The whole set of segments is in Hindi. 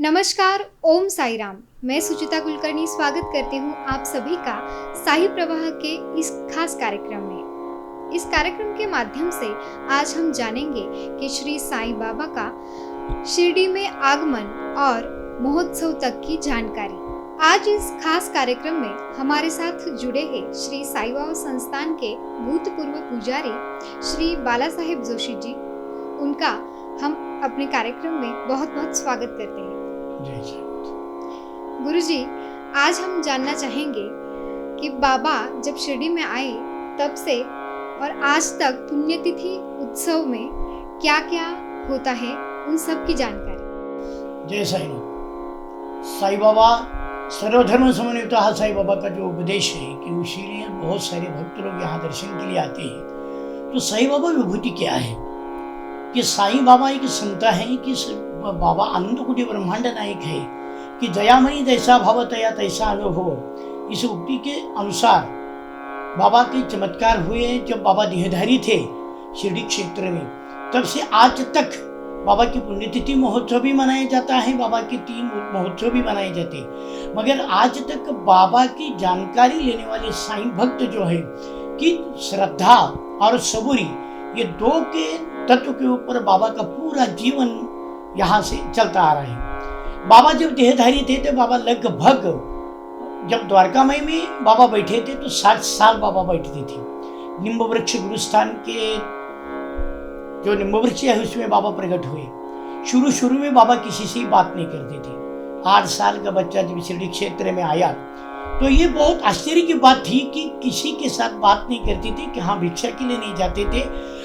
नमस्कार, ओम साई राम। मैं सुचिता कुलकर्णी स्वागत करती हूँ आप सभी का साई प्रवाह के इस खास कार्यक्रम में। इस कार्यक्रम के माध्यम से आज हम जानेंगे कि श्री साईं बाबा का शिरडी में आगमन और महोत्सव तक की जानकारी। आज इस खास कार्यक्रम में हमारे साथ जुड़े हैं श्री साई बाबा संस्थान के भूतपूर्व पुजारी श्री बाला साहेब जोशी जी। उनका हम अपने कार्यक्रम में बहुत बहुत स्वागत करते हैं। गुरुजी, आज हम जानना चाहेंगे कि बाबा जब शिरडी में आए तब से और आज तक पुण्यतिथि उत्सव में क्या क्या होता है, उन सब की जानकारी। जय साई राम। साई बाबा सर्वधर्म समन्वितः साई बाबा का जो उपदेश है कि इसीलिए बहुत सारे भक्त लोग यहाँ दर्शन के लिए आते हैं। तो साई बाबा विभूति क्या है कि साई बाबा एक संत है कि बाबा आनंद कुटी ब्रह्मांड नायक है कि दयामयी जैसा भाव तया तैसा अनुभव। इस उक्ति के अनुसार बाबा के चमत्कार हुए जब बाबा देहधारी थे शिरडी क्षेत्र में, तब से आज तक बाबा की पुण्यतिथि महोत्सव भी मनाया जाता है, बाबा के 3 महोत्सव भी मनाए जाते हैं। मगर आज तक बाबा की जानकारी लेने वाले साईं भक्त जो है कि श्रद्धा और सबूरी, ये 2 के तत्व के ऊपर बाबा का पूरा जीवन यहाँ से चलता आ रहा है। बाबा जब देहधारी थे तो बाबा लगभग जब द्वारकामय में बाबा बैठे थे तो 60 साल बाबा बैठते थे। निम्ब वृक्ष गुरुस्थान के जो निम्ब वृक्ष है उसमें बाबा प्रकट हुए। शुरू में बाबा किसी से बात नहीं करते थे। 8 साल का बच्चा जब शिरडी क्षेत्र में आया तो ये बहुत आश्चर्य की बात थी कि किसी के साथ बात नहीं करती थी, कि हाँ भिक्षा के लिए नहीं जाते थे,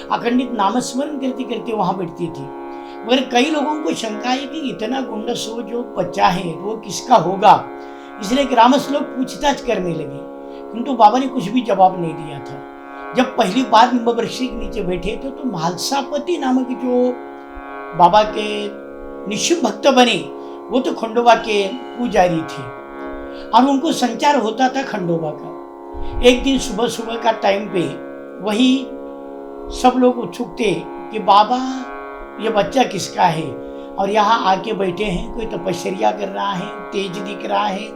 अखंडित नामस्मरण करते करते वहां बैठती थी। मगर कई लोगों को शंका है कि इतना गुंडा सो जो बच्चा है वो किसका होगा, इसलिए ग्रामस्थ लोग पूछताछ करने लगे, किंतु बाबा ने कुछ भी जवाब नहीं दिया था। जब पहली बार निम्ब वृक्ष के नीचे बैठे थे तो महालसापति नामक जो बाबा के निश्चित भक्त बने वो तो खंडोबा के पुजारी थे और उनको संचार होता था खंडोबा का। एक दिन सुबह का टाइम पे वही सब लोग उत्सुक थे कि बाबा ये बच्चा किसका है और यहाँ आके बैठे हैं, कोई तपस्या कर रहा है, तेज दिख रहा है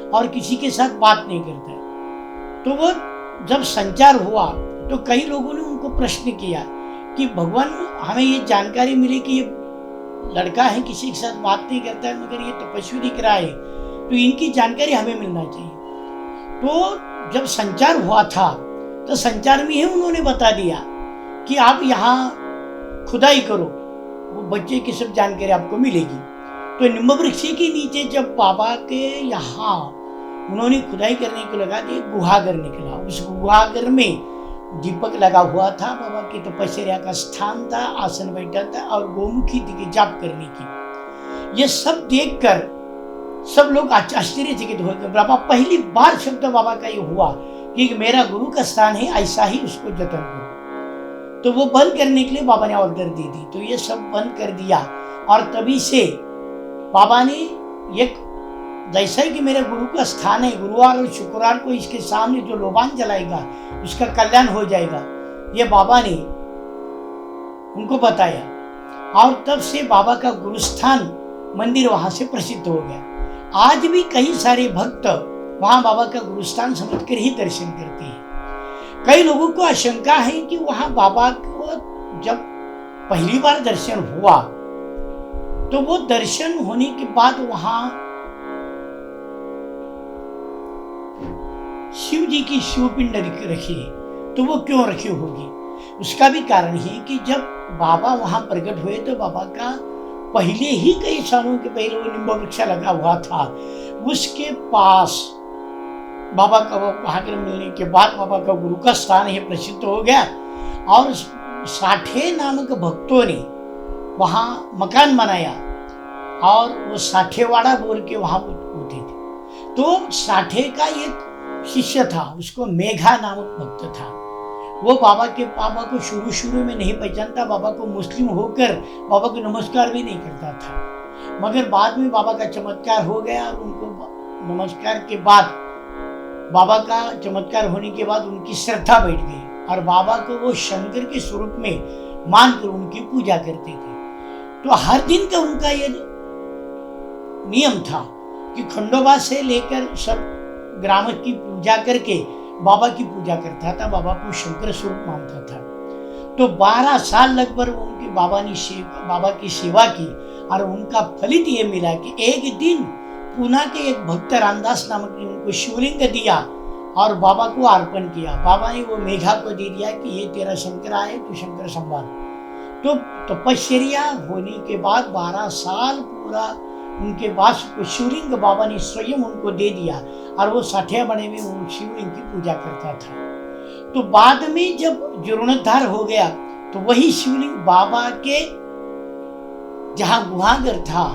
और किसी के साथ बात नहीं करता है। तो वो जब संचार हुआ तो कई लोगों ने उनको प्रश्न किया कि भगवान हमें ये जानकारी मिली कि ये लड़का है, किसी के साथ बात नहीं करता है, मगर ये तपस्वी दिख रहा है, तो इनकी जानकारी हमें मिलना चाहिए। तो जब संचार हुआ था तो संचार में ही उन्होंने बता दिया कि आप यहाँ खुदाई करो, वो बच्चे की सब जानकारी आपको मिलेगी। तो निम्ब वृक्ष के नीचे जब बाबा के यहाँ उन्होंने खुदाई करने को लगा तो गुहागर निकला। उस गुहागर में दीपक लगा हुआ था, बाबा की तपस्या का स्थान था, आसन बैठा था और गोमुखी थी जाप करने की। ये सब देखकर सब लोग आश्चर्यचकित हो गए। बाबा पहली बार शब्द बाबा का ये हुआ कि मेरा गुरु का स्थान है, ऐसा ही उसको जतन करो। तो वो बंद करने के लिए बाबा ने ऑर्डर दे दी, तो ये सब बंद कर दिया। और तभी से बाबा ने एक जैसा ही कि मेरे गुरु का स्थान है, गुरुवार और शुक्रवार को इसके सामने जो लोबान जलाएगा उसका कल्याण हो जाएगा, ये बाबा ने उनको बताया। और तब से बाबा का गुरुस्थान मंदिर वहां से प्रसिद्ध हो गया। आज भी कई सारे भक्त वहां बाबा का गुरुस्थान समझकर ही दर्शन करते हैं। कई लोगों को आशंका है कि वहां बाबा को जब पहली बार दर्शन हुआ तो वो दर्शन होने के बाद वहां शिव जी की शिवपिंड रखी है, तो वो क्यों रखी होगी? उसका भी कारण है कि जब बाबा वहां प्रकट हुए तो बाबा का पहले ही कई सालों के पहले वो निम्ब वृक्ष लगा हुआ था, उसके पास बाबा का वो भाग्य मिलने के बाद बाबा का गुरु का स्थान ही प्रसिद्ध हो गया। और 60 नामक भक्तों ने वहाँ मकान बनाया और वो 60 वाड़ा बोल के वहाँ होते थे। तो 60 का एक शिष्य था, उसको मेघा नामक भक्त था। वो बाबा को शुरू में नहीं पहचानता, बाबा को मुस्लिम होकर बाबा को नमस्कार भी नहीं करता था। मगर बाद में बाबा का चमत्कार हो गया और उनको नमस्कार के बाद बाबा का चमत्कार होने के बाद उनकी श्रद्धा बैठ गई और बाबा को वो शंकर के स्वरूप में मानकर उनकी पूजा करते थे। तो हर दिन का उनका ये नियम था कि खंडोबा से लेकर सब ग्राम की पूजा करके बाबा की पूजा करता था, बाबा को शंकर स्वरूप मानता था। तो 12 साल लगभग उनके बाबा की सेवा की और उनका फलित ये मिला कि एक दिन पूना के एक भक्त रामदास नामक ने उनको शिवलिंग दिया और बाबा को अर्पण किया। बाबा ने वो मेघा को दे दिया कि ये तेरा शंकर है, तू शंकर संभाल। तो तपस्या होने के बाद 12 साल पूरा उनके बाद शिवलिंग बाबा ने स्वयं उनको दे दिया और वो साठिया बने में वो शिवलिंग की पूजा करता था। तो बाद में जब जीर्णोद्धार हो गया तो वही शिवलिंग बाबा के जहाँ गुहागर था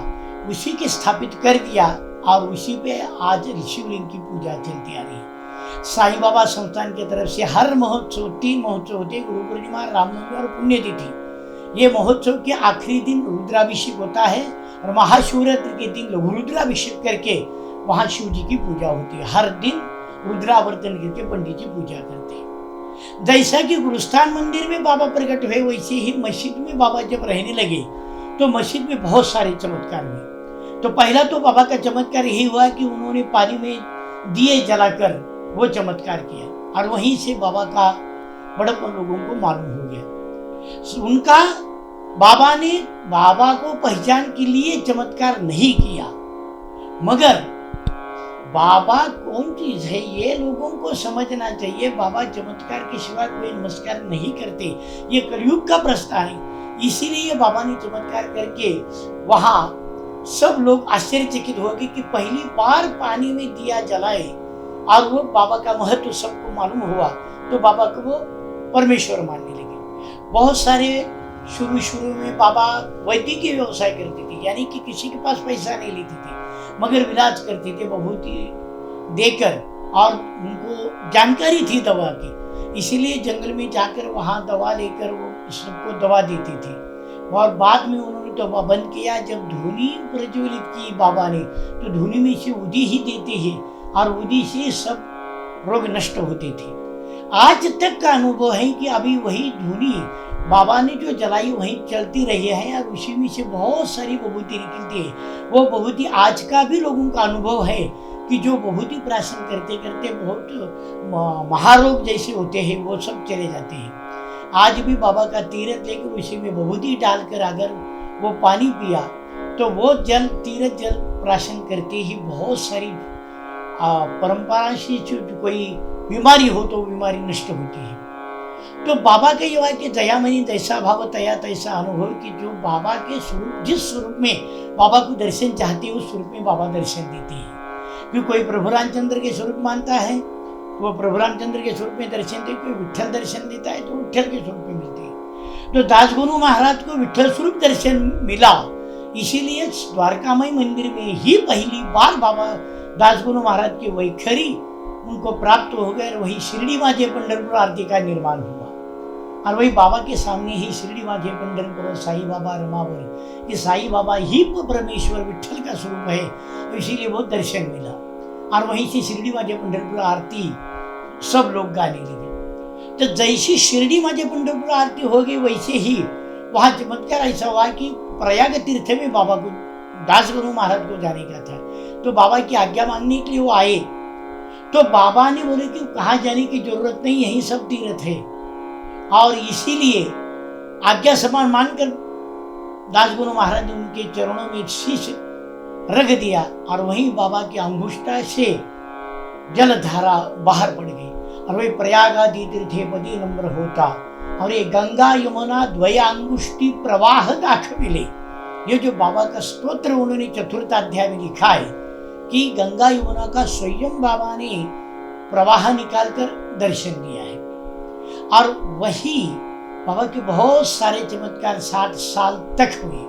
उसी के स्थापित कर दिया और उसी पे आज शिवलिंग की पूजा चलती आ रही है। साईं बाबा संस्थान की तरफ से हर महोत्सव 3 महोत्सव होते, गुरु पूर्णिमा, रामनवमी और पुण्यतिथि। ये महोत्सव के आखिरी दिन रुद्राभिषेक होता है और महाशिवरात्रि के दिन लघु रुद्राभिषेक करके वहां शिव जी की पूजा होती है। हर दिन रुद्रावर्तन करके पंडित जी पूजा करते हैं। जैसा कि गुरुस्थान मंदिर में बाबा प्रकट हुए वैसे ही मस्जिद में बाबा जब रहने लगे तो मस्जिद में बहुत सारे चमत्कार हुए। तो पहला तो बाबा का चमत्कार यही हुआ कि उन्होंने पानी में दिए जलाकर वो चमत्कार किया और वहीं से बाबा का बड़प्पन लोगों को मालूम हो गया। उनका बाबा को पहचान के लिए चमत्कार नहीं किया, मगर बाबा कौन चीज है ये लोगों को समझना चाहिए। बाबा चमत्कार के सिवा कोई नमस्कार नहीं करते, ये कलयुग का प्रश्न है। इसीलिए बाबा ने चमत्कार करके वहां सब लोग आश्चर्यचकित हो गए कि पहली बार पानी में दिया जलाए और वो बाबा का महत्व सबको मालूम हुआ तो बाबा को वो परमेश्वर मानने लगे। बहुत सारे शुरू में बाबा वैदिक व्यवसाय करते थे, यानी कि किसी के पास पैसा नहीं लेते थे मगर इलाज करते थे विभूति देकर, और उनको जानकारी थी दवा की, इसीलिए जंगल में जाकर वहां दवा लेकर वो सबको दवा देते थे। और बाद में उन्होंने दवा बंद किया। जब धुनी प्रज्वलित की बाबा ने तो धुनी में से उदी ही देते हैं और उदी से सब रोग नष्ट होते थे। आज तक का अनुभव है कि अभी वही धुनी बाबा ने जो जलाई वही चलती रही है और उसी में से बहुत सारी विभूति निकलती है। वो विभूति आज का भी लोगों का अनुभव है कि जो विभूति प्राशन करते करते बहुत महारोग जैसे होते हैं वो सब चले जाते हैं। आज भी बाबा का तीर्थ लेकर उसी में विभूति डालकर अगर वो पानी पिया तो वो जल तीर्थ जल प्राशन करते ही बहुत सारी परंपरा से जो कोई बीमारी हो तो बीमारी नष्ट होती है। तो बाबा का ये वाक्य दयामणि जैसा भाव तया तैसा अनुभव कि जो बाबा के स्वरूप जिस स्वरूप में बाबा को दर्शन चाहते हैं उस स्वरूप में बाबा दर्शन देते हैं। क्योंकि कोई प्रभु रामचंद्र के स्वरूप मानता है तो वो प्रभु रामचंद्र के स्वरूप में दर्शन दे, कोई विठ्ठल दर्शन देता है तो विठ्ठल के स्वरूप में मिलते हैं। तो दासगुरु महाराज को विठ्ठल स्वरूप दर्शन मिला, इसीलिए द्वारकामय मंदिर में ही पहली बार बाबा दासगुरु महाराज की वैखरी उनको प्राप्त हो गए। वही शिरडी माझे पंढरपुर आरती का निर्माण हुआ और वही बाबा के सामने ही शिरडी माझे पंढरपुर साईं बाबा रमावरी, कि साईं बाबा ही परमेश्वर विठ्ठल का स्वरूप है, तो इसीलिए वो दर्शन मिला। और वहीं से शिरडी माझे पंढरपुर आरती सब लोग गाने लगे। तो जैसी शिरडी माझे पंढरपुर आरती हो गई वैसे ही वहां चमत्कार ऐसा हुआ कि प्रयाग तीर्थ में बाबा को दासगुरु महाराज को जाने का था। तो बाबा की आज्ञा मांगने के लिए वो आए तो बाबा ने बोले कि कहाँ जाने की जरूरत नहीं, यही सब तीर्थ है। और इसीलिए आज्ञा समान मानकर दासगुरु महाराज ने उनके चरणों में शीश रख दिया और वहीं बाबा की अंगुष्ठा से जलधारा बाहर पड़ गई और वही प्रयागादि तीर्थे पदी नंबर होता। और ये गंगा यमुना द्वयांगुष्टि प्रवाह दाखविले, ये जो बाबा का स्तोत्र उन्होंने चतुर्थ अध्याय में लिखा है कि गंगा यमुना का स्वयं बाबा ने प्रवाह निकालकर दर्शन दिया है। और वही बाबा के बहुत सारे चमत्कार 60 साल तक हुए,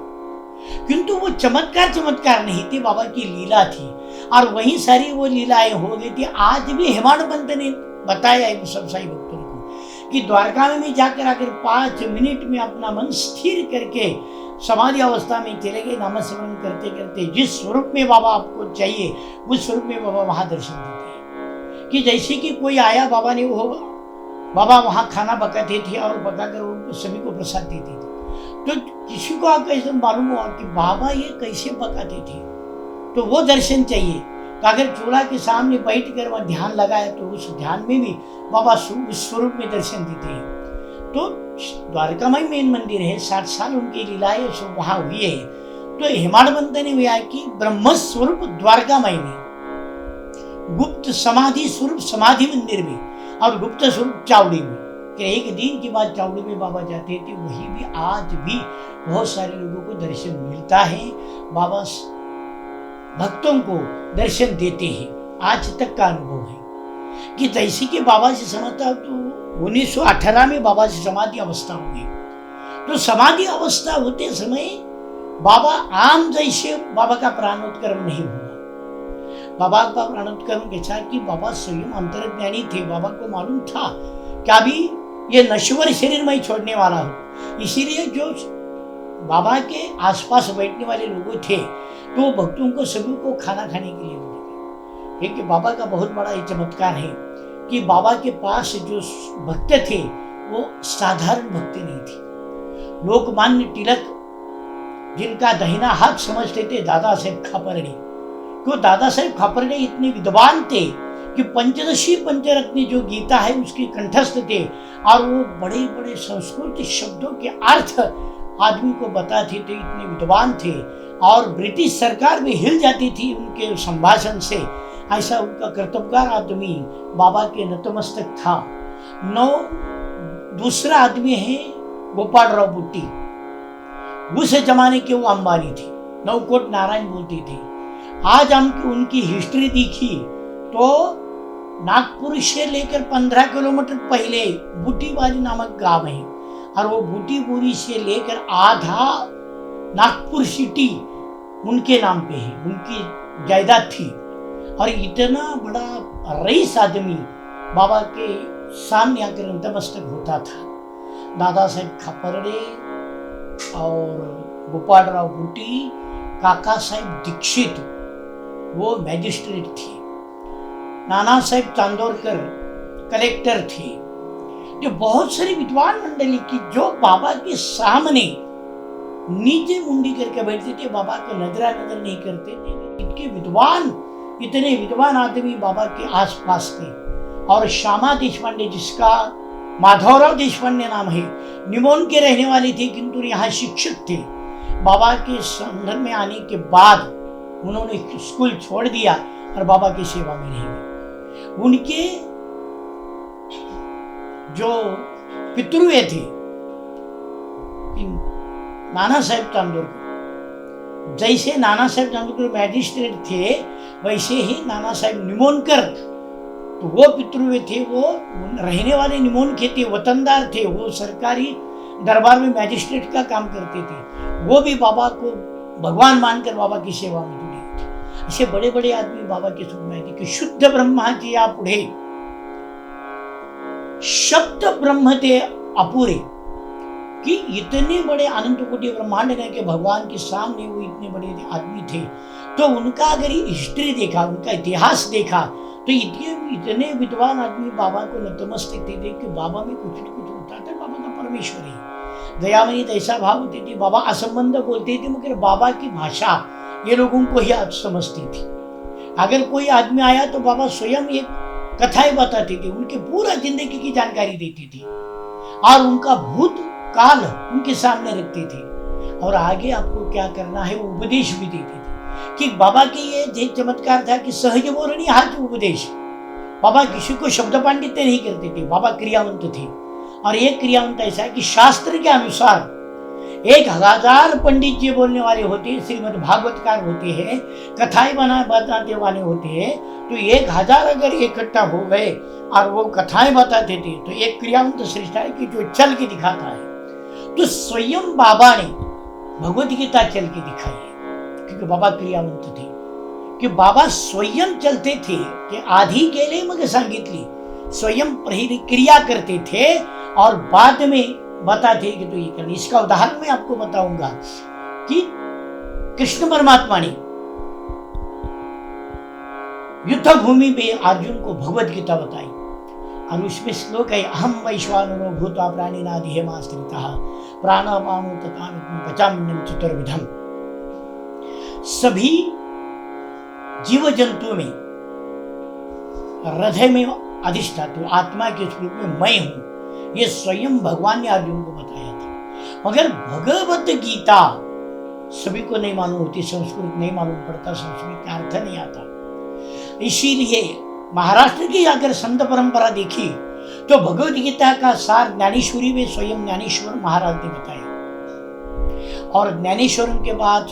किंतु वो चमत्कार नहीं थी, बाबा की लीला थी और वही सारी वो लीलाएं हो गई थी। आज भी हेमाड पंत ने बताया है सब साई भक्तों को कि द्वारका में जाकर आकर 5 मिनट में अपना मन स्थिर करके समाधि अवस्था में चले गए, नामस्मरण करते करते जिस स्वरूप में बाबा आपको चाहिए उस स्वरूप में बाबा वहां दर्शन देते हैं। कि जैसे कि कोई आया बाबा ने वो बाबा वहां खाना पकाते थे और पकाकर उनको सभी को प्रसाद देते थे। तो किसी को कैसे मालूम हुआ कि बाबा ये कैसे पकाते थे, तो वो दर्शन चाहिए। तो अगर चूल्हा के सामने बैठ कर वह ध्यान लगाए तो उस ध्यान में भी बाबा उस स्वरूप में दर्शन देते हैं। तो द्वारका में मेन मंदिर है, 60 साल उनकी लीलाएं वहां हुई है। तो हेमाडपंत ने हुआ कि ब्रह्म स्वरूप द्वारकामय में, गुप्त समाधि स्वरूप समाधि मंदिर में, और गुप्त स्वरूप चावड़ी में। कि एक दिन के बाद चावड़ी में बाबा जाते थे, वही भी आज भी बहुत सारे लोगों को दर्शन मिलता है। बाबा भक्तों को दर्शन देते हैं, आज तक का अनुभव है। कि जैसे कि बाबा से समझता तो 1918 में बाबा से समाधि अवस्था हो गई। तो समाधि अवस्था होते समय बाबा आम जैसे बाबा का प्राणोत्कर्म नहीं हुआ। बाबा का प्राणोत्कर्म कैसा कि बाबा स्वयं अंतर्ज्ञानी थे। बाबा को मालूम था कि अभी ये नश्वर शरीर में छोड़ने वाला हूँ। इसीलिए जो बाबा के आसपास बैठने वाले लोग थे तो भक्तों को सभी को खाना खाने के लिए बोले। क्योंकि बाबा का बहुत बड़ा ये चमत्कार है कि बाबा के पास जो भक्त थे वो साधारण भक्त नहीं थे। लोकमान्य तिलक जिनका दाहिना हाथ समझते थे दादा साहेब खापर्डे, क्यों दादा साहेब खापर्डे इतने विद्वान थे कि पंचदशी पंचरत्न जो गीता है उसके कंठस्थ थे, और वो बड़े बड़े संस्कृत शब्दों के अर्थ आदमी को बताते थे, इतने विद्वान थे। और ब्रिटिश सरकार भी हिल जाती थी उनके संभाषण से। ऐसा उनका कर्तव्यकार आदमी बाबा के नतमस्तक था। दूसरा आदमी है गोपाल राव बुट्टी, उस जमाने के वो अंबानी थे, नवकोट नारायण बोलते थे। आज हम उनकी हिस्ट्री देखी तो नागपुर से लेकर 15 किलोमीटर पहले बूटीबारी नामक गांव है, और वो बूटीपुरी से लेकर आधा नागपुर सिटी उनके नाम पे है, उनकी जायदाद थी। और इतना बड़ा रईस आदमी बाबा के सामने आकर नतमस्तक होता था। दादा साहेब खापर्डे और गोपाल राव बुट्टी, काका साहेब दीक्षित वो मैजिस्ट्रेट थे, नाना साहेब चांदोरकर कलेक्टर थे। जो बहुत सारी विद्वान मंडली की जो बाबा के सामने नीचे मुंडी करके बैठते थे, बाबा को नजर नहीं करते थे। इतने विद्वान आदमी बाबा के आसपास थे। और श्यामा देशपांडे, जिसका माधवराव देशपांडे नाम है, निमोन के रहने वाले थे किंतु यहाँ शिक्षक थे। बाबा के संदर्भ में आने के बाद उन्होंने स्कूल छोड़ दिया और बाबा की सेवा में रह गए। उनके जो पितृव्य थे नाना साहेब चांदोरकर, जैसे नाना साहेब चांदोरकर मैजिस्ट्रेट थे वैसे ही नाना साहेब निमोनकर, तो वो पितृव्य थे, वो रहने वाले निमोन के थे, वतनदार थे, वो सरकारी दरबार में मैजिस्ट्रेट का काम करते थे। वो भी बाबा को भगवान मानकर बाबा की सेवा में जुड़े थे। ऐसे बड़े बड़े आदमी बाबा के सुख में थे कि शुद्ध ब्रह्माचे या पुढे शब्द ब्रह्म ते अपूरे, कि इतने बड़े अनंत कोटि ब्रह्मांड के भगवान के सामने वो इतने बड़े आदमी थे। तो उनका अगर हिस्ट्री देखा, उनका इतिहास देखा, तो इतने विद्वान आदमी बाबा को नतमस्तक थे कि बाबा में कुछ न कुछ होता था। बाबा का परमेश्वर है, दयामयी ऐसा भाव होते थे। बाबा असंबंध बोलते थे मगर बाबा की भाषा ये लोगों को ही समझती थी। अगर कोई आदमी आया तो बाबा स्वयं एक कथाएं बताते थे, उनके पूरा जिंदगी की जानकारी देते थे और उनका भूत काल उनके सामने रखते थे। और आगे आपको क्या करना है वो उपदेश भी देते थे। कि बाबा के ये चमत्कार था कि सहज बोलनी हाथ उपदेश। बाबा किसी को शब्द पांडित्य नहीं करते थे, बाबा क्रियावंत थे। और एक क्रियावंत ऐसा है कि शास्त्र के अनुसार 1000 पंडित जी बोलने वाले होते हैं, श्रीमद् भागवतकार होते हैं, कथाएं बताने वाले होते हैं। तो 1000 अगर इकट्ठा हो गए और वो कथाएं बताते थे तो एक क्रियावंत श्रेष्ठ है कि जो चल के दिखाता है। तो स्वयं बाबा ने भगवत गीता चल के दिखाई है, क्योंकि बाबा क्रियावंत थे। कि बाबा स्वयं चलते थे कि आधी गेले मग सांगितली, स्वयं क्रिया करते थे और बाद में बताते कि तो ये करना। इसका उदाहरण मैं आपको बताऊंगा कि कृष्ण परमात्मा ने युद्ध भूमि में अर्जुन को भगवत गीता बताई और उसमें श्लोक है, अहम वैश्वानरो भूत्वा प्राणिनादिहेमाश्रितः प्राणापानो तथा पचाम्यन्नं चतुर्विधम्। सभी जीव जंतु में हृदय में अधिष्ठाता हूँ, आत्मा के स्वरूप में मैं हूं, ये स्वयं भगवान ने अर्जुन को बताया था। मगर भगवत गीता सभी को नहीं मालूम होती, संस्कृत नहीं मालूम पड़ता, संस्कृत का अर्थ नहीं आता। इसीलिए महाराष्ट्र की अगर संत परंपरा देखी तो भगवत गीता का सार ज्ञानेश्वरी में स्वयं ज्ञानेश्वर महाराज ने बताया, और ज्ञानेश्वर के बाद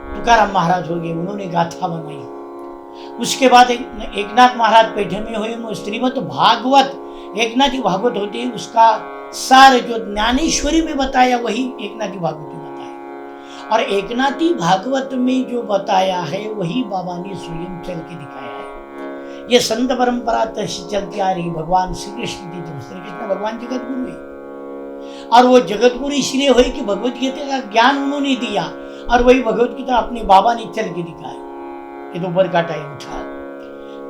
तुकाराम महाराज हो गए, उन्होंने गाथा बनाई। उसके बाद एकनाथ महाराज पैठे में हुए, श्रीमद् भागवत एकनाथी भागवत होती है, उसका सार जो ज्ञानेश्वरी में बताया वही एकनाथी भागवत में बताया, और एकनाथी भागवत में जो बताया है वही बाबा ने स्वयं चल के दिखाया है। ये संत परंपरा तैसी चलती आ रही। भगवान श्री कृष्ण की, जब श्री कृष्ण भगवान जगत गुरु है, और वो जगत गुरु इसलिए हुए कि भगवत गीता का ज्ञान उन्होंने दिया, और वही भगवत गीता अपने बाबा ने चल के दिखाया। ये दोपहर का टाइम था,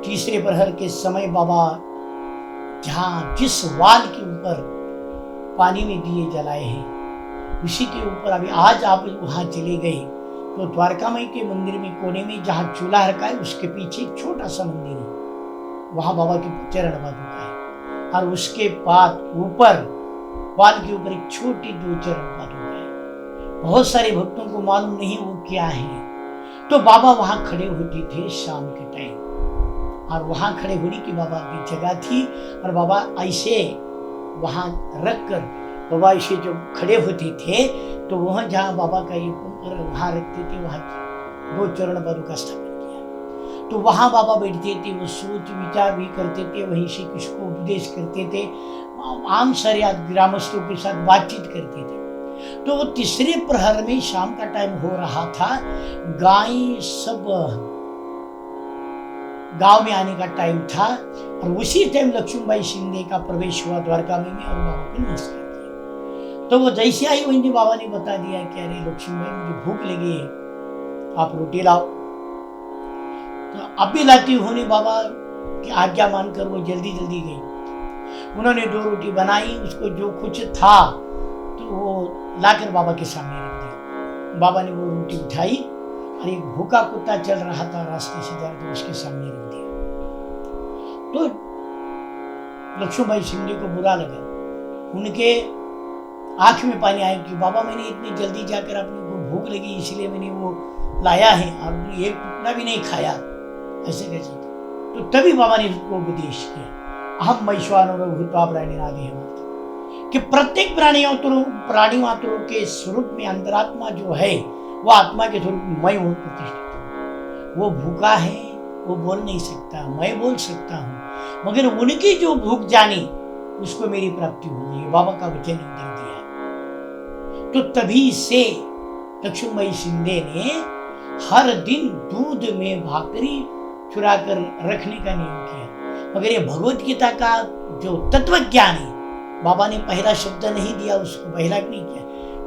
तीसरे प्रहर के समय बाबा जहाँ जिस वाल के ऊपर पानी में दिए जलाए हैं उसी के ऊपर अभी आज आप वहां चले गए तो द्वारकामाई के मंदिर में कोने में जहाँ चूल्हा रखा है उसके पीछे एक छोटा सा मंदिर है, वहां बाबा की चरण पादुका है, और उसके बाद ऊपर वाल के ऊपर एक छोटी 2 चरण पादुका है। बहुत सारे भक्तों को मालूम नहीं वो क्या है। तो बाबा वहां खड़े होते थे शाम के टाइम, और वहां खड़े होने की बाबा की जगह थी, और बाबा ऐसे वहां रख कर बाबा ऐसे जब खड़े होते थे तो वहां जहाँ बाबा का ये वहां रखते थे वहां 2 चरण पादुका स्थापन किया। तो वहां बाबा बैठते थे, वो सोच विचार भी करते थे, वहीं से किसको उपदेश करते थे, आम सारे ग्रामस्थों के साथ बातचीत करते थे। तो वो तीसरे प्रहर में शाम का टाइम हो रहा था, गाय सब गांव में आने का टाइम था, और उसी टाइम लक्ष्मीबाई शिंदे का प्रवेश हुआ द्वारका में, और बाबा को नमस्कार किया। तो वो जैसे आई वहीं बाबा ने बता दिया कि अरे लक्ष्मीबाई मुझे भूख लगी है, आप रोटी लाओ। तो अब भी लाती होने बाबा की आज्ञा मानकर वो जल्दी जल्दी गई। उन्होंने 2 रोटी बनाई, उसको जो कुछ था तो वो लाकर बाबा के सामने रख दी। बाबा ने वो रोटी उठाई, और एक भूखा कुत्ता चल रहा था रास्ते से जा रहा, उसके सामने रख दिया। तो लक्ष्मीबाई शिंदे को बुरा लगा, उनके आंख में पानी आया कि बाबा मैंने इतनी जल्दी जाकर अपने को भूख लगी इसलिए मैंने वो लाया है, और एक टुकड़ा भी नहीं खाया, ऐसे कैसे? तो तभी बाबा ने उसको उपदेश किया, अहम वैश्वानरो भूत्वा प्राणिनादेह, कि प्रत्येक प्राणी मात्रों के स्वरूप में अंतरात्मा जो है वो आत्मा के स्वरूप में मैं हूं प्रतिष्ठित। वो भूखा है, वो बोल नहीं सकता, मैं बोल सकता हूं, मगर उनकी जो भूख जानी उसको मेरी प्राप्ति होगी, बाबा का वचन उधर दिया। तो तभी से लक्ष्मीबाई शिंदे ने हर दिन दूध में भाकरी चुरा कर रखने का नियम किया। मगर ये भगवत गीता का जो तत्व ज्ञान है, बाबा ने पहला शब्द नहीं दिया, उसको पहला नहीं किया,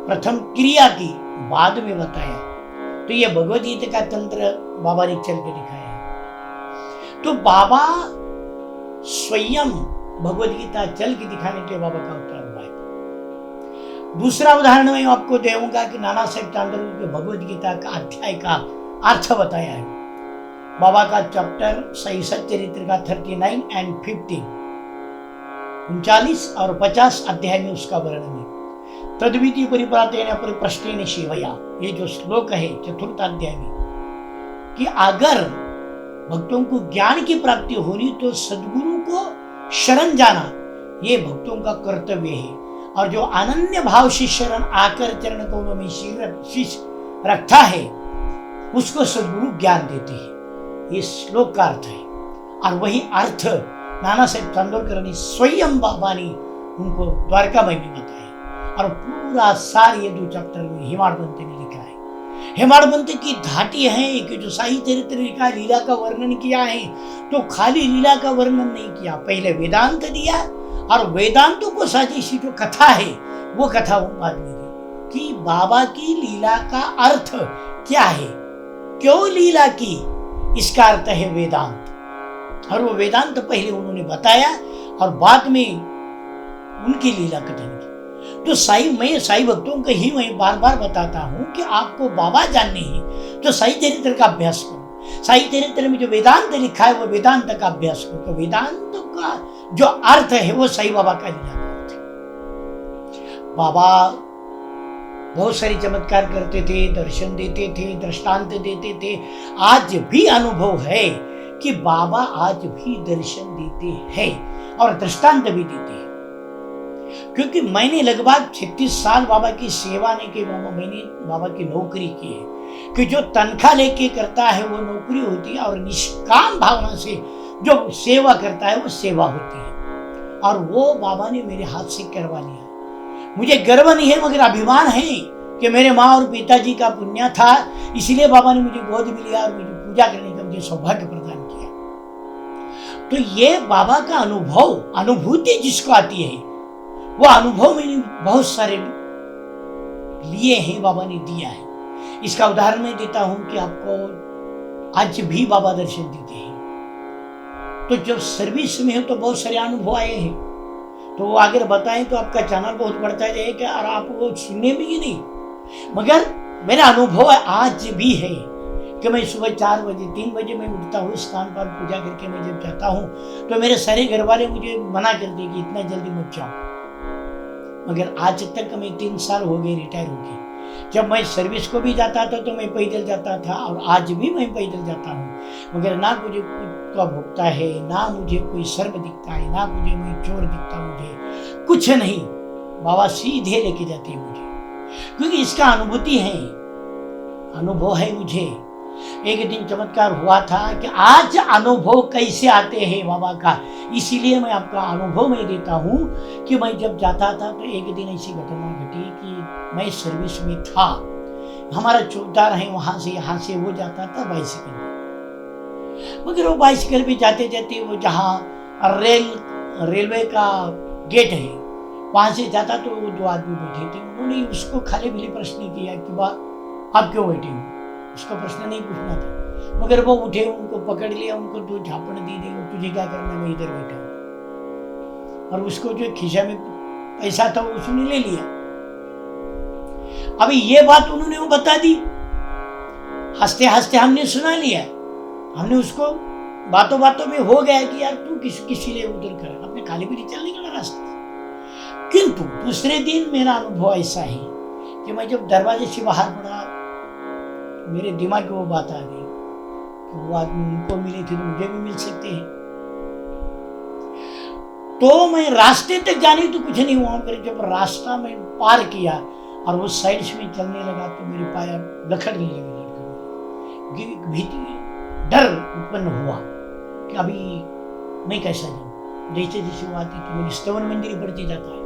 प्रथम क्रिया की, बाद में बताया। तो ये भगवत गीता का तंत्र बाबा ने चल के दिखाया है। तो बाबा स्वयं भगवत गीता चल के दिखाने के बाबा का अवतार हुआ है। दूसरा उदाहरण मैं आपको दूंगा कि नाना साहेब चांदोरकर के भगवत गीता का अध्याय का अर्थ बताया है। बाबा का चैप्टर सही सच्चरित्र का 39 एंड 50, 39 और 50 अध्याय में उसका वर्णन है। तद्विति परिप्रातेन परिप्रश्नेन सेवया, ये जो श्लोक है 4th अध्याय में, कि अगर भक्तों को ज्ञान की प्राप्ति होनी तो सद्गुरु को शरण जाना ये भक्तों का कर्तव्य है, और जो अनन्य भाव से शरण आकर चरण कोनों में शीश रखता है उसको सद्गुरु ज्ञान देते हैं। ये श्लोक का अर्थ है, और वही अर्थ नाना साहेब चांदोरकर ने स्वयं बाबा ने उनको द्वारका में बताया, और पूरा सार ये 2 चैप्टर में हेमाडपंत ने लिखा है। हेमाडपंत की धाटी है कि जो साई चरित्र लिखा, लीला का वर्णन किया है, तो खाली लीला का वर्णन नहीं किया, पहले वेदांत दिया, और वेदांतों को साजिशी जो कथा है वो कथा बाद में दी कि बाबा की लीला का अर्थ क्या है, क्यों लीला की, इसका अर्थ है वेदांत। और वो वेदांत पहले उन्होंने बताया और बाद में उनकी लीला कथन की। तो मैं साई भक्तों को ही मैं बार बार बताता हूं कि आपको बाबा जानने हैं तो साई चरित्र का अभ्यास करो। साहित्य चरित्र में जो वेदांत लिखा है वो वेदांत का अभ्यास करो। तो वेदांत का जो अर्थ है वो साईं बाबा का लीला अर्थ है। बाबा बहुत सारे चमत्कार करते थे, दर्शन देते थे, दृष्टांत देते थे। आज भी अनुभव है कि बाबा आज भी दर्शन देते हैं और दृष्टांत भी देते हैं। क्योंकि मैंने लगभग 36 साल बाबा की सेवा ने के मैंने बाबा की नौकरी की है कि जो तनख्वाह लेके करता है वो नौकरी होती है और निष्काम भावना से जो सेवा करता है वो सेवा होती है। और वो बाबा ने मेरे हाथ से करवा लिया। मुझे गर्व नहीं है मगर अभिमान है कि मेरे माँ और पिताजी का पुण्य था, इसलिए बाबा ने मुझे गोद में लिया और मुझे पूजा करने का मुझे सौभाग्य प्रदान किया। तो ये बाबा का अनुभव, अनुभूति जिसको आती है वो अनुभव मैंने बहुत सारे लिए हैं, बाबा ने दिया है। इसका उदाहरण मैं देता हूं कि आपको आज भी बाबा दर्शन देते हैं। तो जब सर्विस में हो तो बहुत सारे अनुभव आए हैं, तो वो आगे बताएं तो आपका चैनल बहुत बढ़ता जाएगा और आप वो सुनने भी नहीं। मगर मेरा अनुभव आज भी है कि मैं सुबह 4 बजे 3 बजे मैं उठता हूँ, स्थान पर पूजा करके मैं जब जाता हूँ तो मेरे सारे घर वाले मुझे मना करते कि इतना जल्दी मत जाओ। मगर आज तक मैं 3 साल हो गए रिटायर हो गए। जब मैं सर्विस को भी जाता था तो मैं पैदल जाता था और आज भी मैं पैदल जाता हूँ। मगर ना मुझे कुत्ता भुगता है, ना मुझे कोई सर्प दिखता है, ना मुझे मैं चोर दिखता, मुझे कुछ नहीं। बाबा सीधे लेके जाते हैं मुझे, क्योंकि इसका अनुभूति है, अनुभव है मुझे। एक दिन चमत्कार हुआ था कि आज अनुभव कैसे आते हैं बाबा का, इसीलिए मैं आपका अनुभव में देता हूँ कि मैं जब जाता था तो एक दिन ऐसी घटना घटी कि मैं सर्विस में था। हमारा चौकीदार है, वहां से यहाँ से वो जाता था बाइसिकल पे, मगर वो बाइसिकल पे जाते जाते वो जहाँ रेलवे का गेट है वहां से जाता तो वो 2 आदमी बैठे थे। उन्होंने उसको खाली भी प्रश्न किया कि बा आप क्यों बैठे हो, उसका प्रश्न नहीं पूछना था। मगर वो उठे, उनको पकड़ लिया, उनको 2 झापड़ दी दे, तुझे क्या करना, मैं इधर बैठा हूँ। और उसको जो खिसा में पैसा था उसने ले लिया। अभी ये बात उन्होंने वो बता दी, हंसते हंसते हमने सुना लिया। हमने उसको बातों बातों में हो गया कि यार तू किसी लिए उधर कर, अपने खाली भी चल निकला रास्ते। किंतु दूसरे दिन मेरा अनुभव ऐसा है कि मैं जब दरवाजे से बाहर पड़ा, मेरे दिमाग में वो बात आ गई कि वो आदमी उनको मिले थे तो मुझे भी मिल सकते हैं। तो मैं रास्ते तक जाने तो कुछ नहीं हुआ, मगर जब रास्ता मैं पार किया और वो साइड में चलने लगा तो मेरे पाया लखड़ने लगे, भीतर डर उत्पन्न हुआ कि अभी मैं कैसा जाऊं। जैसे जैसे वो आती तो मेरी स्तवन मंदिर बढ़ती जाता है।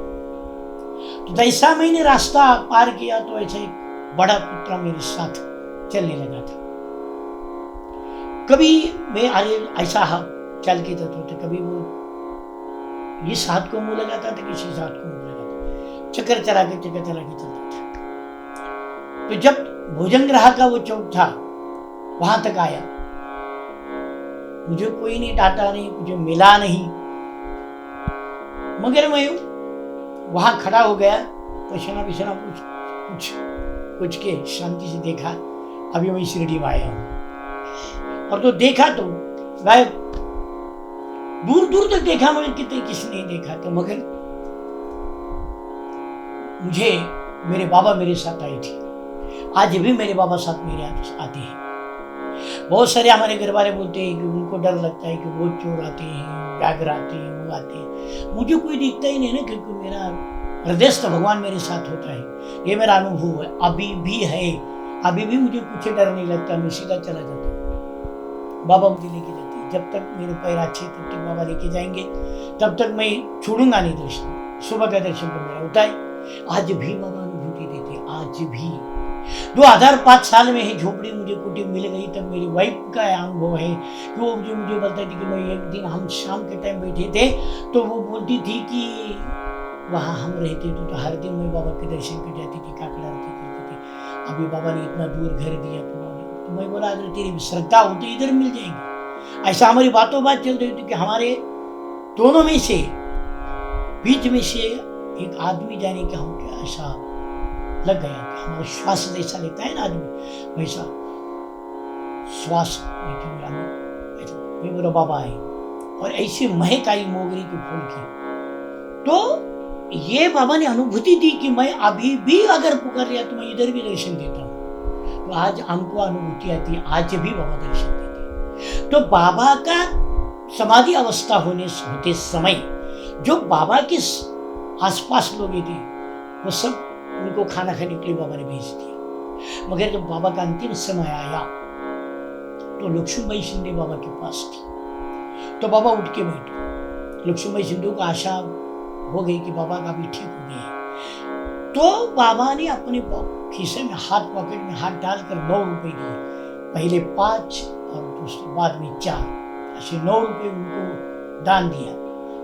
तो जैसा मैंने रास्ता पार किया तो ऐसा एक बड़ा पुत्र मेरे साथ चलने लगा था। कभी मैं ऐसा चल के जाता था, कभी वो इस हाथ को मुंह लगाता था, किसी हाथ को मुंह लगाता, चक्कर चला के चलता था। तो जब भोजन ग्रह का वो चौक था वहां तक आया, मुझे कोई नहीं डांटा, नहीं मुझे मिला नहीं, मगर मैं वहां खड़ा हो गया, पसीना पिछना कुछ के शांति से देखा। अभी मैं शिरडी में आया हूं और तो देखा तो गायब, दूर दूर तक देखा मगर कितने किसी नहीं देखा। तो मगर मुझे मेरे बाबा मेरे साथ आए थे, आज भी मेरे बाबा साथ मेरे आते हैं। बहुत सारे हमारे घर वाले बोलते हैं कि उनको डर लगता है कि वो चोर आते हैं, व्याघ्र आते हैं, वो आते हैं। मुझे कोई दिखता ही नहीं ना, क्योंकि मेरा हृदयस्थ भगवान मेरे साथ होता है। ये मेरा अनुभव है, अभी भी है। अभी भी मुझे कुछ डर नहीं लगता, मैं सीधा चला जाता हूँ। बाबा मुझे लेके जाते हैं, जब तक मेरे पैर अच्छे तब तक बाबा लेके जाएंगे, तब तक मैं छोड़ूंगा नहीं दर्शन। सुबह का दर्शन तो मेरा होता है। आज भी बाबा अनुभूति देते, आज भी 2005 साल में ही झोपड़ी मुझे कुटी मिल गई, तब मेरी वाइफ का अनुभव है कि वो मुझे बताती थी कि मैं एक दिन हम शाम के टाइम बैठे थे तो वो बोलती थी कि वहाँ हम रहते तो हर दिन मैं बाबा के दर्शन कर जाती थी, काकड़ा आरती करती थी। अभी बाबा ने इतना दूर घर दिया तो मैं बोला अगर तेरी श्रद्धा हो तो इधर मिल जाएंगे। ऐसा हमारी बातों बात चल रही थी कि हमारे दोनों में से बीच में से एक आदमी जाने का हम क्या ऐसा लग गया कि हमारा श्वास जैसा लेता है ना आदमी, वैसा श्वास ये बोला बाबा है, और ऐसी महक आई मोगरे के फूल की। तो ये बाबा ने अनुभूति दी कि मैं अभी भी अगर पुकार लिया तो मैं इधर भी दर्शन देता हूँ। तो आज हमको अनुभूति आती है, आज भी बाबा दर्शन देते। तो बाबा का समाधि अवस्था होते समय जो बाबा के आसपास लोग थे वो सब उनको खाना खाने के लिए बाबा ने भेज दिया। मगर जब बाबा का अंतिम समय आया तो लक्ष्मीबाई शिंदे बाबा के पास थी। तो बाबा उठ के बैठे। लक्ष्मीबाई शिंदे को आशा हो गई कि बाबा का भी ठीक हो गया। तो बाबा ने अपने खीसे में हाथ, पॉकेट में हाथ डालकर 9 रुपए दिए। पहले 5 और दूसरे बाद में 4, ऐसे 9 रुपए उनको दान दिया।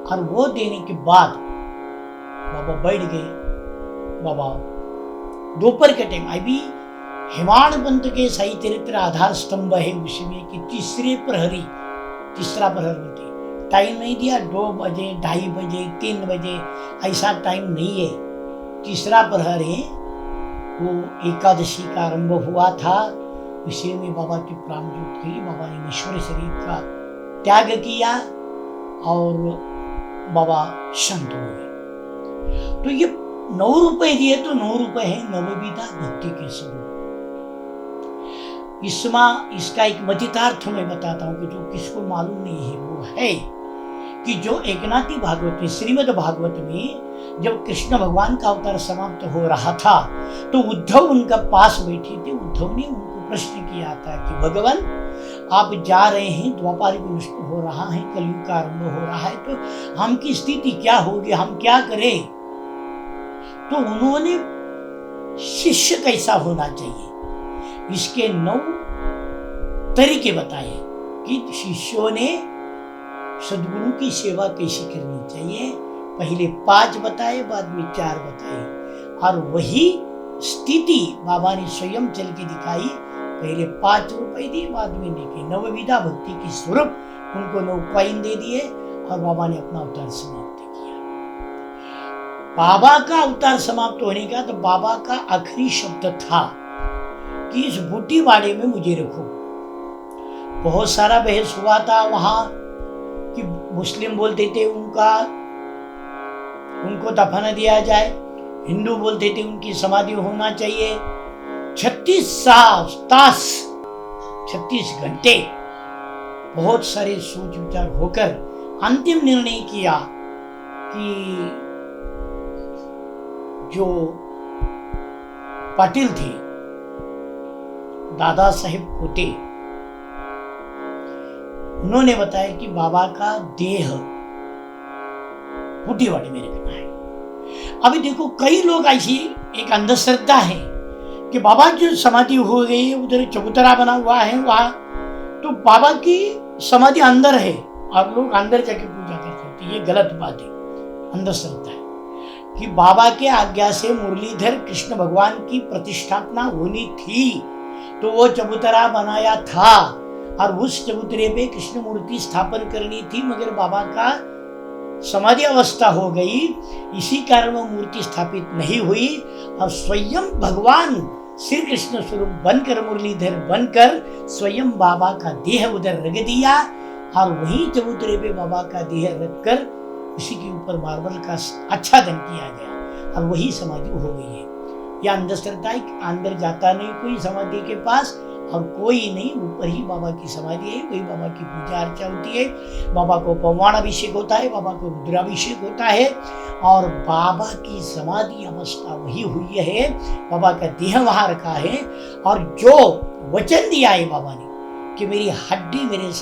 और वो देने के बाद बाबा बैठ गए। बाबा दोपहर के टाइम, अभी हेमाड़ पंथ के सही चरित्र आधार स्तंभ है उसमें कि तीसरा प्रहर होते। टाइम नहीं दिया 2 बजे, 2:30 बजे, 3 बजे, ऐसा टाइम नहीं है। तीसरा प्रहर है। वो एकादशी का आरंभ हुआ था। उसी में बाबा की प्राणज्योत की, बाबा ने ईश्वर शरीर का त्याग किया और बाबा शांत हो गए। तो ये 9 रुपए दिए तो 9 रुपए है नवविधा भक्ति के स्वरूप। इसका एक मतितार्थ मैं बताता हूँ कि जो किसको मालूम नहीं है वो है कि जो एकनाथी भागवत में, श्रीमद् भागवत में जब कृष्ण भगवान का अवतार समाप्त हो रहा था तो उद्धव उनका पास बैठे थे। उद्धव ने उनको प्रश्न किया था कि भगवान आप जा रहे हैं, द्वापर युग नष्ट हो रहा है, कलयुग का आरंभ हो रहा है, तो हमकी स्थिति क्या होगी, हम क्या करें? तो उन्होंने शिष्य कैसा होना चाहिए इसके 9 तरीके बताए कि शिष्यों ने सद्गुरु की सेवा कैसी करनी चाहिए। पहले 5 बताए, बाद में 4 बताए, और वही स्थिति बाबा ने स्वयं चल के दिखाई। पहले 5 रुपए दिए, बाद में देखे नवविधा भक्ति की स्वरूप उनको 9 कॉइन दे दिए और बाबा ने अपना अवतार समाप्त किया। बाबा का अवतार समाप्त होने का तो बाबा का आखिरी शब्द था कि इस बूटी वाड़े में मुझे रखो। बहुत सारा बहस हुआ था वहां कि मुस्लिम बोलते थे उनको दफना दिया जाए, हिंदू बोलते थे उनकी समाधि होना चाहिए। 36 घंटे बहुत सारे सोच विचार होकर अंतिम निर्णय किया कि जो पाटिल थे, दादा साहेब कोटे, उन्होंने बताया कि बाबा का देह बूटीवाड़ी में रखना है। अभी देखो कई लोग ऐसी एक अंधश्रद्धा है कि बाबा जो समाधि हो गई है उधर चबूतरा बना हुआ है वहां, तो बाबा की समाधि अंदर है और लोग अंदर जाके पूजा करते हैं। ये गलत बात है, अंधश्रद्धा है। कि बाबा के आज्ञा से मुरलीधर कृष्ण भगवान की प्रतिष्ठापना होनी थी तो वो चबूतरा बनाया था और उस चबूतरे पे कृष्ण मूर्ति स्थापन करनी थी, मगर बाबा का समाधि अवस्था हो गई, इसी कारण वो मूर्ति स्थापित नहीं हुई और स्वयं भगवान श्री कृष्ण स्वरूप बनकर, मुरलीधर बनकर स्वयं बाबा का देह उधर रख दिया और वही चबूतरे पे बाबा का देह रखकर उसी के ऊपर मार्बल का आच्छादन किया गया और वही समाधि हो गई है। यह अंधश्रद्धा अंदर जाता नहीं कोई समाधि के पास और कोई नहीं, ऊपर ही बाबा की समाधि है, वही बाबा की पूजा अर्चा होती है। बाबा को पवान अभिषेक होता है, बाबा को रुद्राभिषेक होता है और बाबा की समाधि अवस्था वही हुई है, बाबा का देह वहां रखा है। और जो वचन दिया है बाबा ने कि मेरी हड्डी मेरे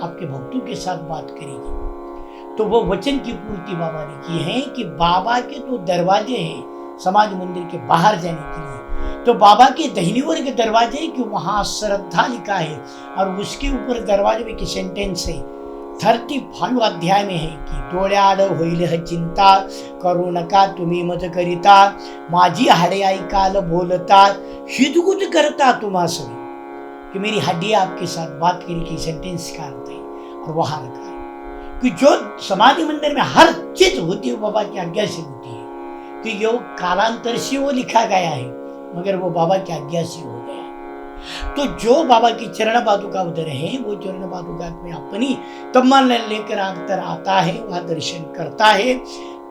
आपके भक्तों के साथ बात करेगी, तो वो वचन की पूर्ति बाबा ने की है कि बाबा के तो दरवाजे हैं समाज मंदिर के बाहर जाने के लिए, तो बाबा के दाहिनी ओर के दरवाजे कि वहां श्रद्धा लिखा है और उसके ऊपर दरवाजे में की सेंटेंस है 35 अध्याय में है कि डोळ्याड होईल चिंता करू नका तुम्ही मत करिता, माझी हाडे ऐकाल बोलता हितगुज करता तुम्हा सभी, कि मेरी हड्डी आपके साथ बात करी की सेंटेंस का अर्थ है। और वहां रखा है कि जो समाधि मंदिर में हर चीज होती है बाबा की आज्ञा से होती है, कि यो कालांतर से वो लिखा गया है मगर वो बाबा की आज्ञा से हो गया। तो जो बाबा की चरण पादुका उधर है, वो चरण पादुका में अपनी तमन्ना लेकर अंतर आता है, वह दर्शन करता है,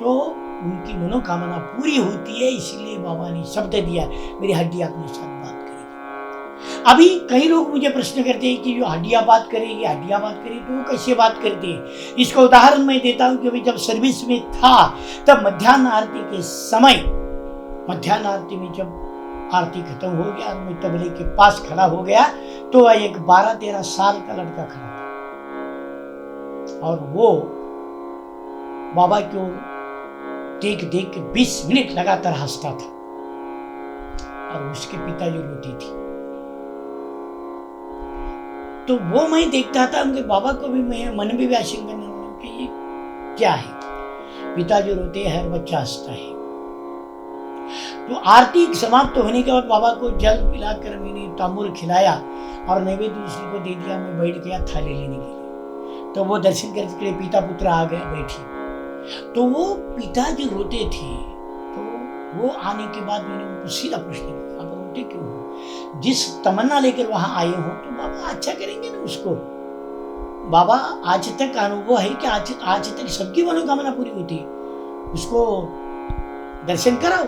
तो उनकी मनोकामना पूरी होती है। इसलिए बाबा ने शब्द दिया, मेरी हड्डी अपने साथ बात करेगी। अभी कई लोग मुझे प्रश्न करते हैं कि जो हड्डियां बात करेगी, हड्डियां बात करेगी, तो वो कैसे बात करती है? इसका उदाहरण मैं देता हूँ कि जब सर्विस में था, तब मध्याह्न आरती के समय, मध्याह्न आरती में जब आरती खत्म हो गया और मैं तबले के पास खड़ा हो गया, तो एक 12-13 साल का लड़का खड़ा था और वो बाबा को देख देख के 20 मिनट लगातार हंसता था और उसके पिताजी रोती थी। तो वो मैं देखता था, उनके बाबा को भी मैं मन में भी आशंका करने लगा कि ये क्या है। पिताजी रोते हैं, हर बच्चा हंसता है। तो आरती समाप्त होने के बाद बाबा को जल पिलाकर मैंने तांबूल खिलाया और नैवेद्य दूसरे को दे दिया। मैं बैठ गया थाली लेने के लिए, तो वो दर्शन करने के लिए पिता पुत्र आ गए, बैठे। तो वो पिताजी रोते थे, तो वो आने के बाद मैंने उनको सीधा प्रश्न किया, आप रोते क्यों हो? जिस तमन्ना लेकर वहां आए हो तो बाबा अच्छा करेंगे ना उसको। बाबा आज तक अनुभव है कि आज तक सबकी मनोकामना पूरी होती है, उसको दर्शन कराओ।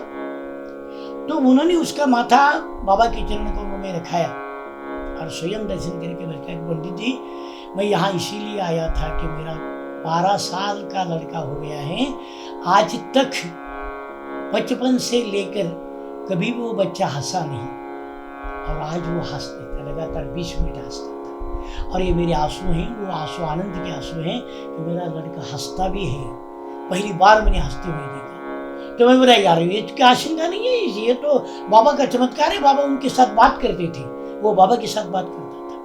तो उन्होंने उसका माथा बाबा के चरण कमलों में रखाया और स्वयं दर्शन करके बताया, पंडित जी मैं यहाँ इसीलिए आया था कि मेरा 12 साल का लड़का हो गया है, आज तक बचपन से लेकर कभी भी वो बच्चा हंसा नहीं और आज वो हंसता था, लगातार 20 मिनट हंसता था। और ये मेरे आंसू हैं, वो आंसू आनंद के आंसू हैं कि मेरा लड़का हंसता भी है, पहली बार मैंने हंसते हुए देखा। तो मैं बोला यार ये क्या आशंका नहीं है, ये तो बाबा का चमत्कार है। बाबा उनके साथ बात करते थे, वो बाबा के साथ बात करता था।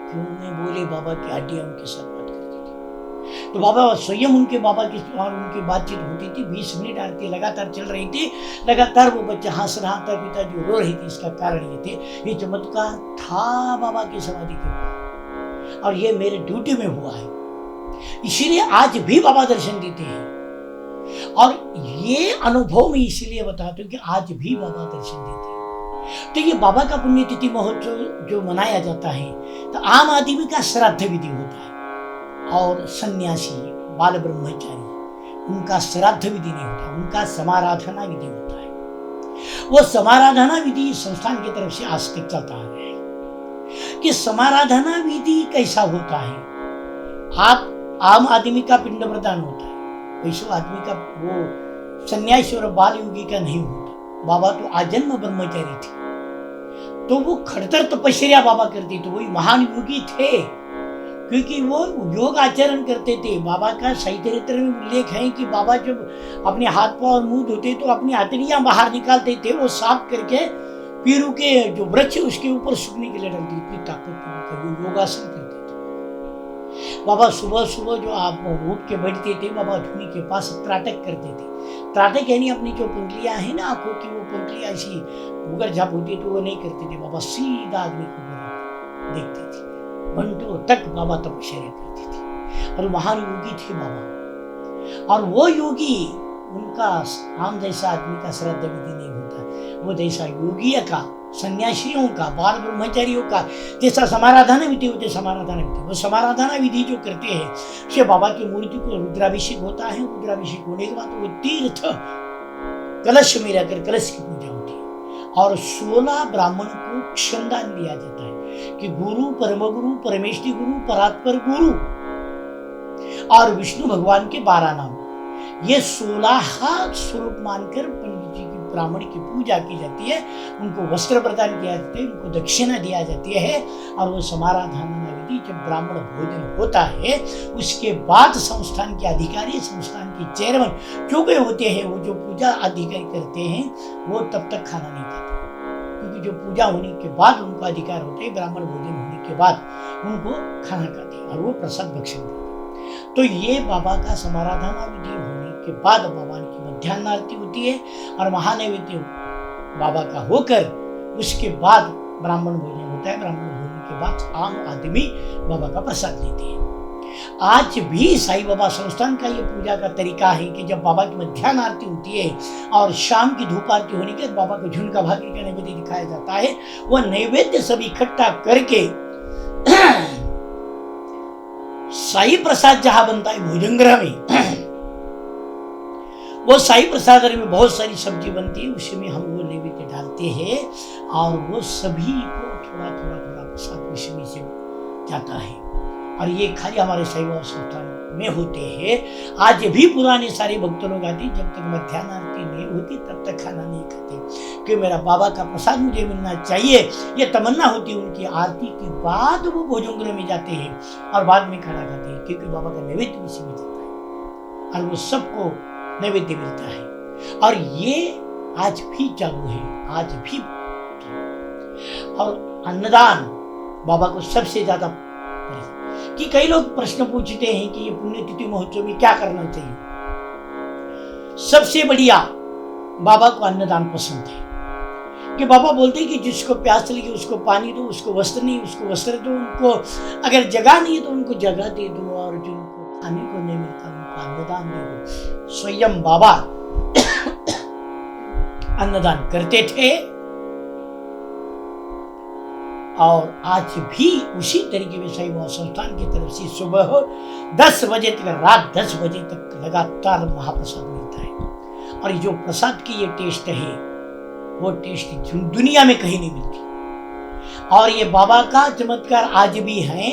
क्यों नहीं बोले, बाबा की हड्डियां उनके साथ बात करती थी। तो बाबा स्वयं उनके बाबा की और उनकी बातचीत होती थी। 20 मिनट आरती लगातार चल रही थी, लगातार वो बच्चा हंस रहा था, पिताजी रो रही थी। इसका कारण ये थे, ये चमत्कार था बाबा की समाधि के ऊपर और ये मेरे ड्यूटी में हुआ है। इसीलिए आज भी बाबा दर्शन देते हैं और ये अनुभव मैं इसलिए बताता हूँ कि आज भी बाबा दर्शन देते हैं। तो ये बाबा का पुण्यतिथि महोत्सव जो मनाया जाता है, तो आम आदमी का श्राद्ध विधि होता है और सन्यासी बाल ब्रह्मचारी उनका श्राद्ध विधि नहीं होता, उनका समाराधना विधि होता है। वो समाराधना विधि संस्थान की तरफ से आज तक चलता आ रहा है कि समाराधना विधि कैसा होता है। आप आम आदमी का पिंड प्रदान होता है, वैसे आदमी का वो सन्यासी और बाल योगी का नहीं होता। बाबा तो आजन्म ब्रह्मचारी थे, तो वो खड़तर तपस्या बाबा करते थे, वही महान योगी थे क्योंकि वो योग आचरण करते थे। बाबा का सही चरित्र में उल्लेख है कि बाबा जब अपने हाथ पांव और मुंह धोते तो अपनी हथेलियां बाहर निकालते थे, वो साफ करके पीरू के जो वृक्ष उसके ऊपर सूखने के लिए डालते, इतनी ताकत योगासन करते थे। बाबा सुबह सुबह जो आप उठ के बैठते थे, बाबा धुनी के पास त्राटक करते थे। त्राटक यानी अपनी जो पंखलियां हैं ना आंखों की, वो पंखलियां ऐसी उगर झाप होती तो वो नहीं करते थे। बाबा सीधा आदमी को देखते थे, घंटों तक बाबा तपस्या करते थे और महान योगी थे बाबा। और वो योगी, उनका आम जैसा आदमी का श्राद्ध विधि नहीं होता, वो जैसा योगी का, सन्यासियों का, बाल ब्रह्मचारियों का जैसा समाराधना विधि होती है, समाराधना विधि। वो समाराधना विधि जो करते हैं उसके बाबा की मूर्ति को रुद्राभिषेक होता है। रुद्राभिषेक होने के बाद वो तीर्थ कलश में रहकर कलश की पूजा होती है और 16 ब्राह्मण को क्षमदान दिया जाता है कि गुरु, परम गुरु, परमेष्टि गुरु, परात्पर गुरु और विष्णु भगवान के 12 नाम, ये 16 स्वरूप मानकर पंडित जी की, ब्राह्मण की पूजा की जाती है। उनको वस्त्र प्रदान किया जाता है, उनको दक्षिणा दिया जाती है और वो समाराधना विधि जब ब्राह्मण भोजन होता है उसके बाद संस्थान के अधिकारी, संस्थान के चेयरमैन जो भी होते हैं, वो जो पूजा अधिकारी करते हैं, वो तब तक खाना नहीं खाते क्योंकि जो पूजा होने के बाद उनको अधिकार होते हैं, ब्राह्मण भोजन होने के बाद उनको खाना खाते हैं और वो प्रसाद भक्षण करते हैं। तो ये बाबा का समाराधना विधि होने के बाद बाबा की मध्याह्न आरती होती है और महानैवेद्य बाबा का होकर उसके बाद ब्राह्मण भोजन होता है। ब्राह्मण भोजन के बाद आम आदमी बाबा का प्रसाद लेते हैं। आज भी साईं बाबा संस्थान का ये पूजा का तरीका है कि जब बाबा की मध्याह्न आरती होती है और शाम की धूप आरती होने के बाद बाबा को झुनका भागी का नैवेद्य दिखाया जाता है। वह नैवेद्य सब इकट्ठा करके साई प्रसाद जहां बनता है भोजनगृह में, वो साई प्रसाद में बहुत सारी सब्जी बनती है, उसमें हम वो नैवेद्य डालते हैं और वो सभी को थोड़ा थोड़ा थोड़ा प्रसाद उसमें से जाता है। और ये खाली हमारे साईं बाबा संस्थान में होते हैं। आज भी पुराने सारे भक्त लोग आते, जब तक मध्याह्न आरती नहीं होती तब तक खाना नहीं खाते कि मेरा बाबा का प्रसाद मुझे मिलना चाहिए, ये तमन्ना होती उनकी। आरती के बाद वो भोजनगृह में जाते हैं और बाद में खाना खाते हैं, क्योंकि बाबा का नैवेद्य उसी में जाता है और वो सबको नैवेद्य मिलता है। और ये आज भी चालू है, आज भी। और अन्नदान बाबा को सबसे ज्यादा कि कई लोग प्रश्न पूछते हैं कि ये पुण्यतिथि महोत्सव में क्या करना चाहिए। सबसे बढ़िया बाबा को अन्नदान पसंद है कि बाबा बोलते हैं कि जिसको प्यास लगी उसको पानी दो, उसको वस्त्र नहीं उसको वस्त्र दो, उनको अगर जगह नहीं है तो उनको जगह दे दो, और जिनको खाने को नहीं मिलता उनको अन्नदान दे दो। स्वयं बाबा अन्नदान करते थे और आज भी उसी तरीके में साईं बाबा संस्थान की तरफ से सुबह 10 बजे तक, रात 10 बजे तक लगातार महाप्रसाद मिलता है। और जो प्रसाद की ये टेस्ट है वो टेस्ट दुनिया में कहीं नहीं मिलती। और ये बाबा का चमत्कार आज भी है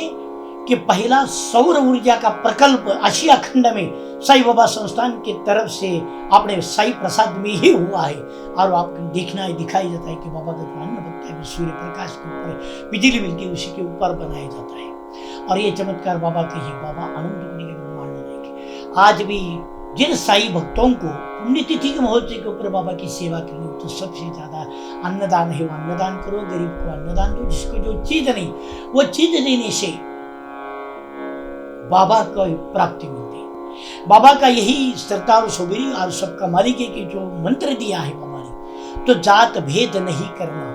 कि पहला सौर ऊर्जा का प्रकल्प एशिया खंड में साईं बाबा संस्थान की तरफ से अपने साई प्रसाद में ही हुआ है। और आपको देखना है, दिखाई जाता है कि बाबा का जो अन्न बनता है सूर्य प्रकाश के ऊपर बिजली मिलती है उसी के ऊपर बनाया जाता है। और ये चमत्कार बाबा के ही, बाबा आनंद पुरी के ब्रह्मांड बनाएंगे। आज भी जिन साई भक्तों को पुण्यतिथि के महोत्सव के ऊपर बाबा की सेवा करनी हो तो सबसे ज्यादा अन्नदान है, वो अन्नदान करो, गरीब को अन्नदान दो। जिसको जो चीज नहीं वो चीज देने से बाबा को प्राप्ति मिलती है। बाबा का यही सरतार सुबेरी और सबका मालिक है कि जो मंत्र दिया है बाबा ने, तो जात भेद नहीं करना,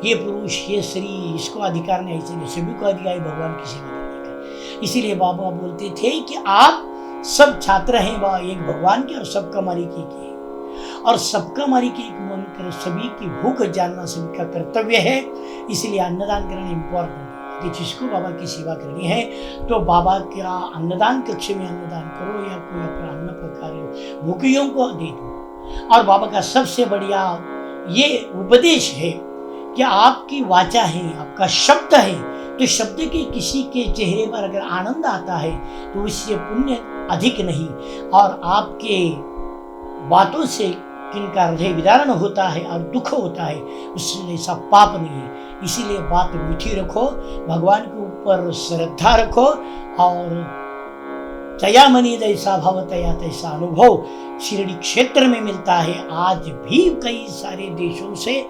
ये पुरुष ये स्त्री इसको अधिकार नहीं, इसलिए सभी को अधिकार है भगवान की सेवा करने का। इसीलिए बाबा बोलते थे कि आप सब छात्र हैं एक भगवान के और सबका मालिक एक है, और सबका मालिक एक मानकर सभी की भूख जानना सभी का कर्तव्य है। इसलिए अन्नदान करना इम्पोर्टेंट है कि जिसको बाबा की सेवा करनी है तो बाबा का अन्नदान कक्ष में अन्नदान करो या कोई अपना अन्न पकाओ, भूखियों को दे दो। और बाबा का सबसे बढ़िया ये उपदेश है कि आपकी वाचा है, आपका शब्द है, तो शब्द के किसी के चेहरे पर अगर आनंद आता है तो उससे पुण्य अधिक नहीं, और आपके बातों से किनका हृदय विदारण होता है और दुख होता है उससे ऐसा पाप नहीं है। इसीलिए बात मीठी रखो, भगवान के ऊपर श्रद्धा रखो, और तया मनी जैसा भाव तया तैसा अनुभव शिरडी क्षेत्र में मिलता है। आज भी कई सारे देशों से,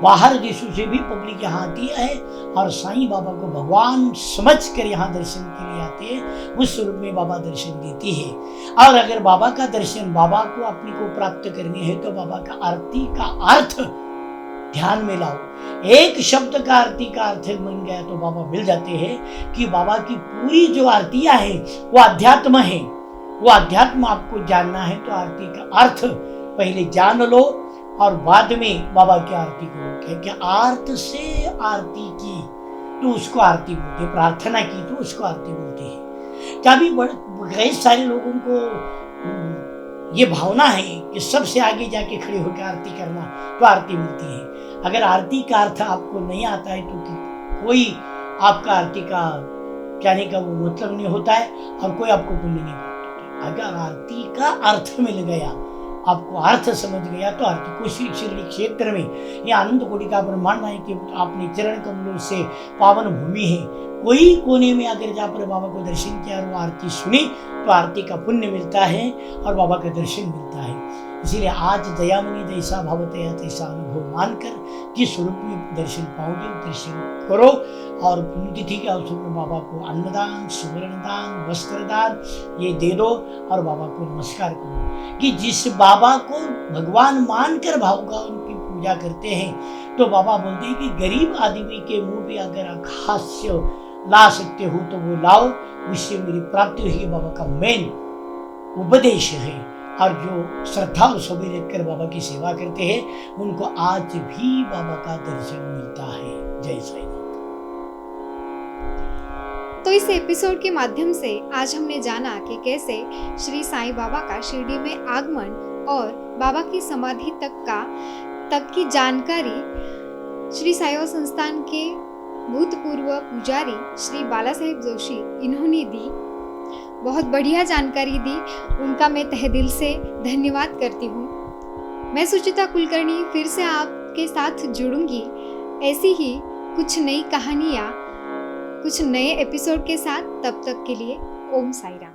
बाहर देशों से भी पब्लिक यहाँ आती है और साईं बाबा को भगवान समझकर यहाँ दर्शन के लिए आते हैं। उस स्वरूप में बाबा दर्शन देती है। और अगर बाबा का दर्शन बाबा को अपने को प्राप्त करनी है तो बाबा का आरती का अर्थ ध्यान में लाओ। एक शब्द का आरती का अर्थ बन गया तो बाबा मिल जाते हैं कि बाबा की पूरी जो आरतियां हैं वो अध्यात्म है। वो अध्यात्म आपको जानना है तो आरती का अर्थ पहले जान लो और बाद में बाबा की आरती करो। क्या आर्त से आरती की तो उसको आरती बोलते, प्रार्थना की तो उसको आरती बोलते हैं। क्या भी कई सारे लोगों को ये भावना है कि सबसे आगे जाके खड़े होकर आरती करना तो आरती मिलती है। अगर आरती का अर्थ आपको नहीं आता है तो कोई आपका आरती का कहने का वो मतलब नहीं होता है और कोई आपको पुण्य नहीं प्राप्त होता। अगर आरती का अर्थ मिल गया, आपको अर्थ समझ गया तो आरती को शिरडी क्षेत्र में यह आनंद कोटि का ब्रह्मांड है कि आपने चरण कमलों से पावन भूमि है। कोई कोने में अगर जा पर बाबा को दर्शन किया और वो आरती सुनी तो आरती का पुण्य मिलता है और बाबा का दर्शन मिलता है। इसीलिए आज दयामनी जैसा भाव तया तैसा अनुभव मानकर जिस स्वरूप में दर्शन पाओगे दर्शन करो। और पुण्यतिथि के अवसर में बाबा को अन्नदान, सुवर्णदान, वस्त्रदान ये दे दो और बाबा को नमस्कार करो। कि जिस बाबा को भगवान मानकर भावुका उनकी पूजा करते हैं तो बाबा बोलते हैं कि गरीब आदमी के मुंह पे अगर हास्य ला सकते हो तो वो लाओ, उससे मेरी प्राप्ति हुई है। बाबा का मेन उपदेश है। और जो श्रद्धालु सभी देखकर बाबा की सेवा करते हैं उनको आज भी बाबा का दर्शन मिलता है। जय साईं। तो इस एपिसोड के माध्यम से आज हमने जाना कि कैसे श्री साईं बाबा का शिरडी में आगमन और बाबा की समाधि तक की जानकारी श्री साई बाबा संस्थान के भूतपूर्व पुजारी श्री बाला साहेब जोशी इन्होंने दी। बहुत बढ़िया जानकारी दी, उनका मैं तहे दिल से धन्यवाद करती हूँ। मैं सुचिता कुलकर्णी फिर से आपके साथ जुड़ूंगी ऐसी ही कुछ नई कहानियाँ, कुछ नए एपिसोड के साथ। तब तक के लिए ओम साई राम।